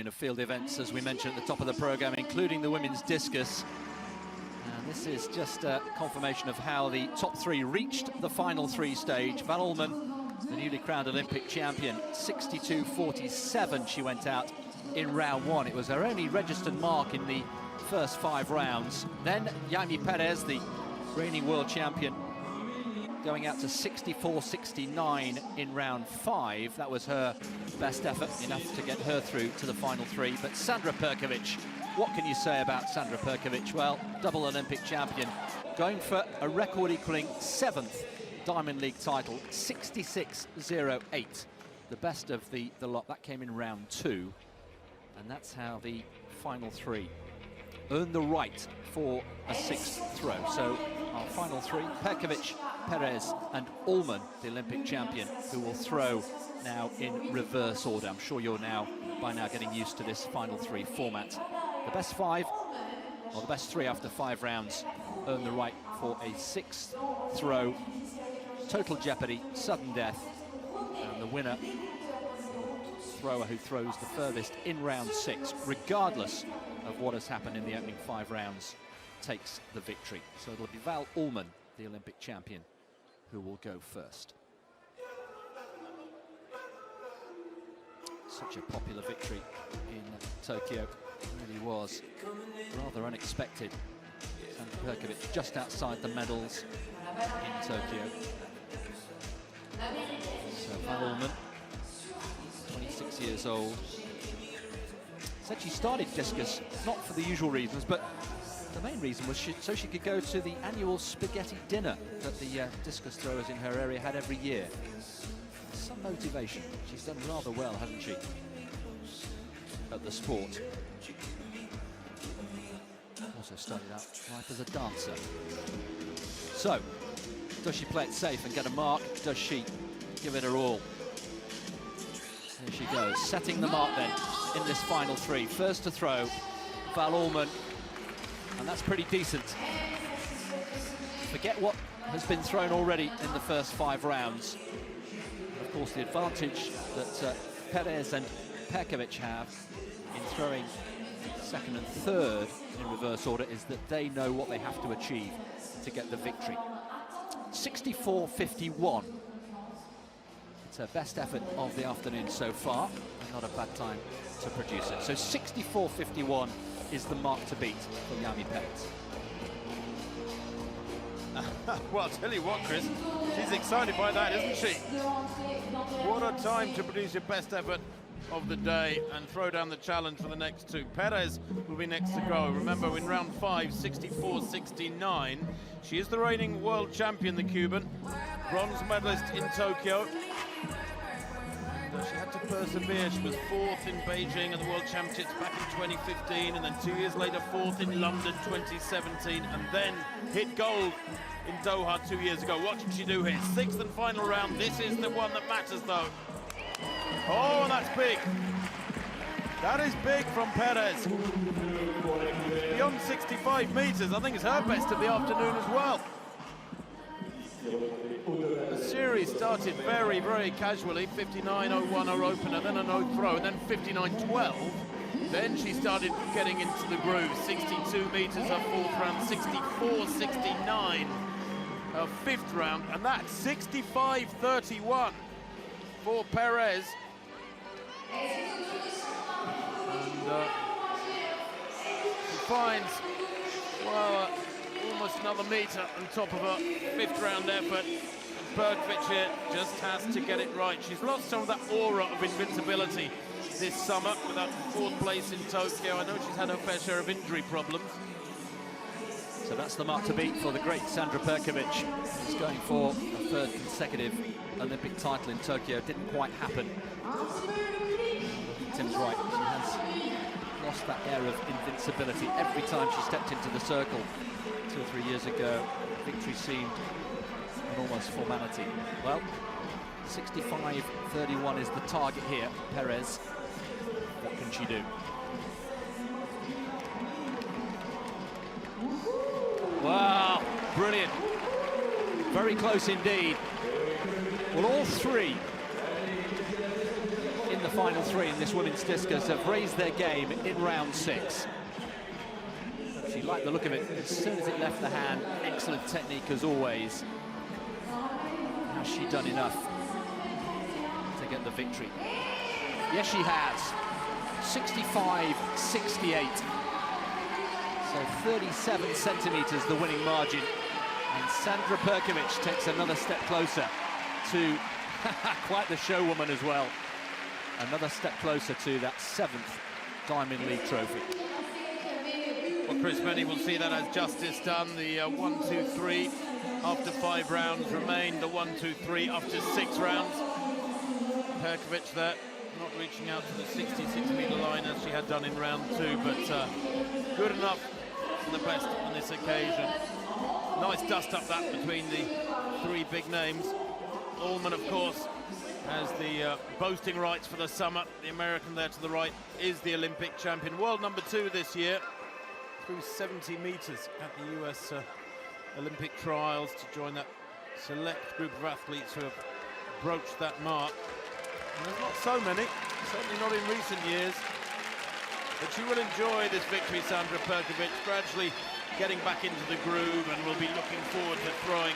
afternoon of field events, as we mentioned at the top of the programme, including the women's discus. And this is just a confirmation of how the top three reached the final three stage. Van Olmen, the newly crowned Olympic champion, 62.47 she went out in round one. It was her only registered mark in the first 5 rounds. Then Yami Perez, the reigning world champion, going out to 64.69 in round 5. That was her best effort, enough to get her through to the final 3. But Sandra Perkovic, what can you say about Sandra Perkovic? Well, double Olympic champion, going for a record equaling 7th Diamond League title, 66.08. The best of the lot. That came in round 2. And that's how the final 3 earned the right for a 6th throw. So our final 3, Perkovic, Perez and Olmen, the Olympic champion, who will throw now in reverse order. I'm sure you're by now getting used to this final 3 format. The best 5, or the best 3 after 5 rounds, earn the right for a 6th throw. Total jeopardy, sudden death, and the winner, thrower who throws the furthest in round 6, regardless of what has happened in the opening 5 rounds, takes the victory. So it'll be Val Olmen, the Olympic champion, who will go first. Such a popular victory in Tokyo. It really was rather unexpected. Sandra Perkovic just outside the medals in Tokyo. So Val Olmen, 26 years old, said she started discus not for the usual reasons, but the main reason was so she could go to the annual spaghetti dinner that the discus throwers in her area had every year. Some motivation. She's done rather well, hasn't she, at the sport. Also started out life as a dancer. So, does she play it safe and get a mark? Does she give it her all? Here she goes, setting the mark then in this final 3. First to throw, Val Olmen, and that's pretty decent. Forget what has been thrown already in the first 5 rounds. And of course, the advantage that Perez and Perkovic have in throwing 2nd and 3rd in reverse order is that they know what they have to achieve to get the victory. 64.51. It's her best effort of the afternoon so far, and not a bad time to produce it. So 64.51 is the mark to beat for Yami Perez. Well, I'll tell you what, Chris, she's excited by that, isn't she? What a time to produce your best effort of the day and throw down the challenge for the next 2. Perez will be next to go. Remember, in round 5, 64.69. She is the reigning world champion, the Cuban, bronze medalist in Tokyo. She had to persevere. She was 4th in Beijing at the World Championships back in 2015, and then 2 years later 4th in London 2017, and then hit gold in Doha 2 years ago. What did she do here? 6th and final round. This is the one that matters, though. Oh, that's big. That is big from Perez. Beyond 65 meters. I think it's her best of the afternoon as well. The series started very, very casually. 59.01 her opener, then a no throw, and then 59.12. Then she started getting into the groove. 62 meters her 4th round, 64.69 her 5th round, and that's 65.31 for Perez. And she finds, well, almost another meter on top of her 5th round effort. Perkovic here just has to get it right. She's lost some of that aura of invincibility this summer with that 4th place in Tokyo. I know she's had her fair share of injury problems. So that's the mark to beat for the great Sandra Perkovic. She's going for a 3rd consecutive Olympic title in Tokyo. Didn't quite happen. Tim's right. She has lost that air of invincibility every time she stepped into the circle. 2 or 3 years ago, victory seemed an almost formality. Well, 65.31 is the target here. Perez, what can she do? Wow, brilliant. Very close indeed. Well, all 3 in the final three in this women's discus have raised their game in round 6. She liked the look of it as soon as it left the hand. Excellent technique as always. Has she done enough to get the victory? Yes, she has. 65-68. So 37 centimetres the winning margin. And Sandra Perkovic takes another step closer to quite the showwoman as well. Another step closer to that 7th Diamond League trophy. Well, Chris Benny will see that as justice done. The 1-2-3 after 5 rounds remained the 1-2-3 after 6 rounds. Perkovic there, not reaching out to the 66-metre line as she had done in round 2, but good enough for the best on this occasion. Nice dust up that between the 3 big names. Allman, of course, has the boasting rights for the summer. The American there to the right is the Olympic champion. World number 2 this year, through 70 metres at the US Olympic trials to join that select group of athletes who have broached that mark. And there's not so many, certainly not in recent years. But you will enjoy this victory, Sandra Perkovic, gradually getting back into the groove, and will be looking forward to throwing